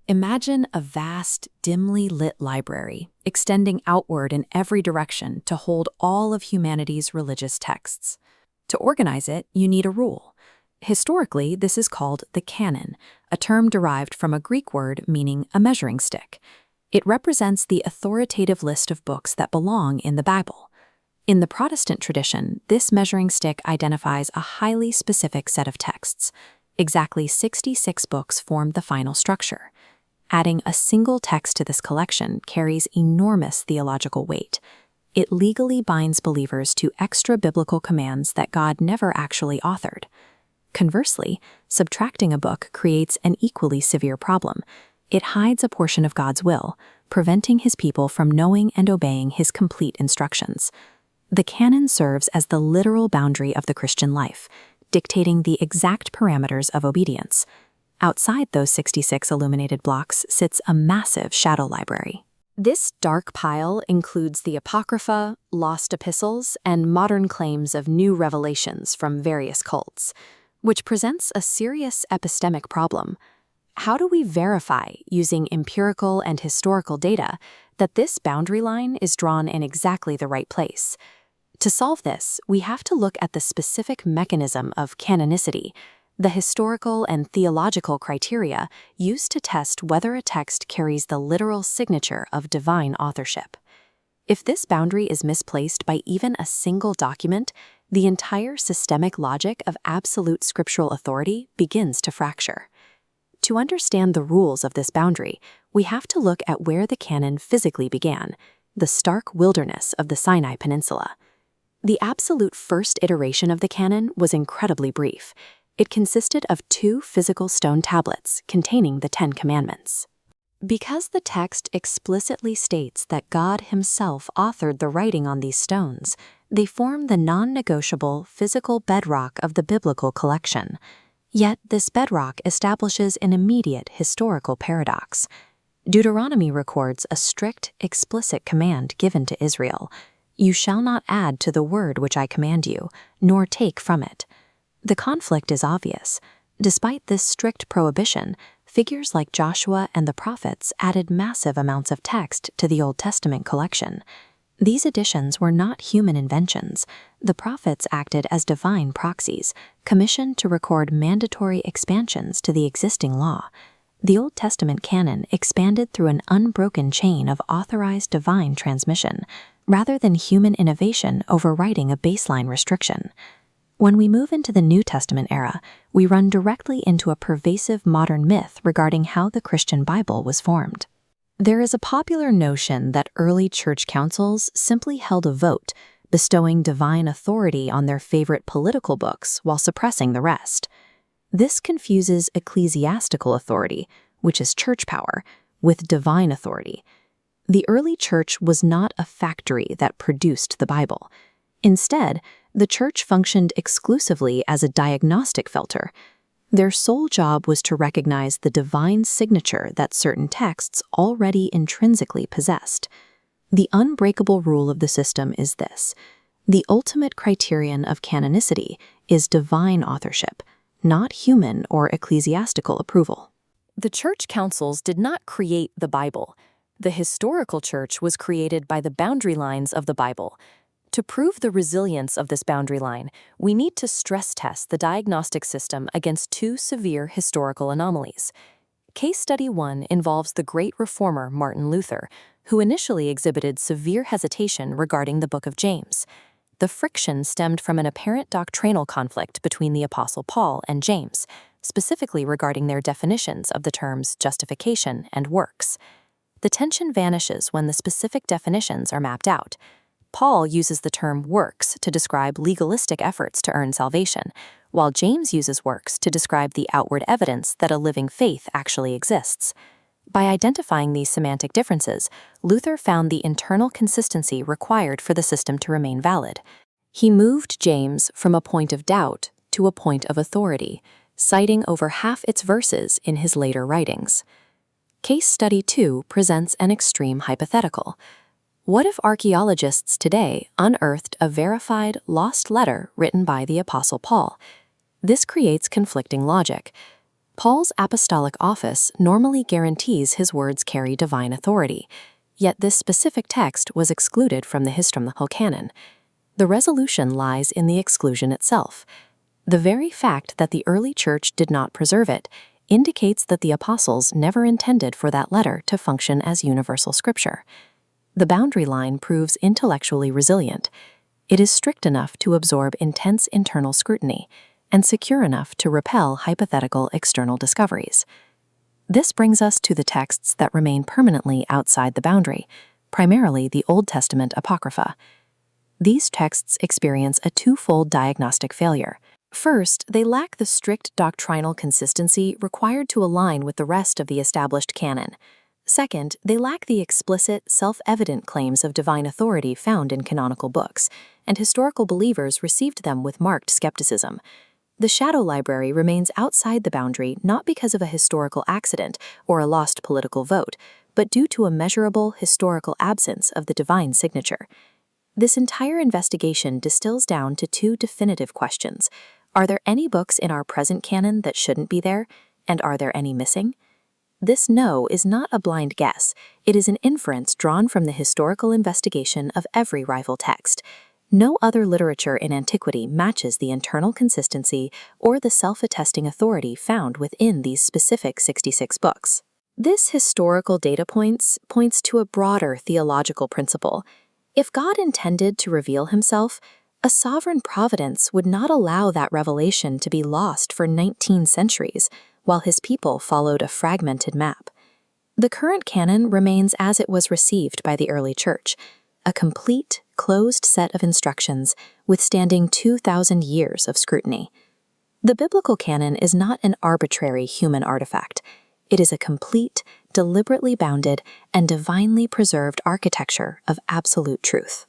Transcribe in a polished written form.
Imagine a vast, dimly lit library, extending outward in every direction to hold all of humanity's religious texts. To organize it, you need a rule. Historically, this is called the Canon, a term derived from a Greek word meaning a measuring stick. It represents the authoritative list of books that belong in the Bible. In the Protestant tradition, this measuring stick identifies a highly specific set of texts. Exactly 66 books form the final structure. Adding a single text to this collection carries enormous theological weight. It legally binds believers to extra-biblical commands that God never actually authored. Conversely, subtracting a book creates an equally severe problem. It hides a portion of God's will, preventing His people from knowing and obeying His complete instructions. The canon serves as the literal boundary of the Christian life, dictating the exact parameters of obedience. Outside those 66 illuminated blocks sits a massive shadow library. This dark pile includes the Apocrypha, lost epistles, and modern claims of new revelations from various cults, which presents a serious epistemic problem. How do we verify, using empirical and historical data, that this boundary line is drawn in exactly the right place? To solve this, we have to look at the specific mechanism of canonicity, the historical and theological criteria used to test whether a text carries the literal signature of divine authorship. If this boundary is misplaced by even a single document, the entire systemic logic of absolute scriptural authority begins to fracture. To understand the rules of this boundary, we have to look at where the canon physically began, the stark wilderness of the Sinai Peninsula. The absolute first iteration of the canon was incredibly brief. It consisted of 2 physical stone tablets containing the 10 Commandments. Because the text explicitly states that God Himself authored the writing on these stones, they form the non-negotiable physical bedrock of the biblical collection. Yet this bedrock establishes an immediate historical paradox. Deuteronomy records a strict, explicit command given to Israel: "You shall not add to the word which I command you, nor take from it." The conflict is obvious. Despite this strict prohibition, figures like Joshua and the prophets added massive amounts of text to the Old Testament collection. These additions were not human inventions. The prophets acted as divine proxies, commissioned to record mandatory expansions to the existing law. The Old Testament canon expanded through an unbroken chain of authorized divine transmission, rather than human innovation overriding a baseline restriction. When we move into the New Testament era, we run directly into a pervasive modern myth regarding how the Christian Bible was formed. There is a popular notion that early church councils simply held a vote, bestowing divine authority on their favorite political books while suppressing the rest. This confuses ecclesiastical authority, which is church power, with divine authority. The early church was not a factory that produced the Bible. Instead, the church functioned exclusively as a diagnostic filter. Their sole job was to recognize the divine signature that certain texts already intrinsically possessed. The unbreakable rule of the system is this: the ultimate criterion of canonicity is divine authorship, not human or ecclesiastical approval. The church councils did not create the Bible. The historical church was created by the boundary lines of the Bible. To prove the resilience of this boundary line, we need to stress test the diagnostic system against 2 severe historical anomalies. Case study 1 involves the great reformer Martin Luther, who initially exhibited severe hesitation regarding the Book of James. The friction stemmed from an apparent doctrinal conflict between the Apostle Paul and James, specifically regarding their definitions of the terms justification and works. The tension vanishes when the specific definitions are mapped out. Paul uses the term works to describe legalistic efforts to earn salvation, while James uses works to describe the outward evidence that a living faith actually exists. By identifying these semantic differences, Luther found the internal consistency required for the system to remain valid. He moved James from a point of doubt to a point of authority, citing over half its verses in his later writings. Case study 2 presents an extreme hypothetical. What if archaeologists today unearthed a verified lost letter written by the Apostle Paul? This creates conflicting logic. Paul's apostolic office normally guarantees his words carry divine authority, yet this specific text was excluded from the historical canon. The resolution lies in the exclusion itself. The very fact that the early church did not preserve it indicates that the apostles never intended for that letter to function as universal scripture. The boundary line proves intellectually resilient. It is strict enough to absorb intense internal scrutiny and secure enough to repel hypothetical external discoveries. This brings us to the texts that remain permanently outside the boundary, primarily the Old Testament Apocrypha. These texts experience a twofold diagnostic failure. First, they lack the strict doctrinal consistency required to align with the rest of the established canon. Second, they lack the explicit, self-evident claims of divine authority found in canonical books, and historical believers received them with marked skepticism. The shadow library remains outside the boundary not because of a historical accident or a lost political vote, but due to a measurable historical absence of the divine signature. This entire investigation distills down to two definitive questions. Are there any books in our present canon that shouldn't be there, and are there any missing? This no is not a blind guess. It is an inference drawn from the historical investigation of every rival text. No other literature in antiquity matches the internal consistency or the self-attesting authority found within these specific 66 books. This historical data points to a broader theological principle. If God intended to reveal himself, a sovereign providence would not allow that revelation to be lost for 19 centuries, while his people followed a fragmented map. The current canon remains as it was received by the early church, a complete, closed set of instructions withstanding 2,000 years of scrutiny. The biblical canon is not an arbitrary human artifact. It is a complete, deliberately bounded, and divinely preserved architecture of absolute truth.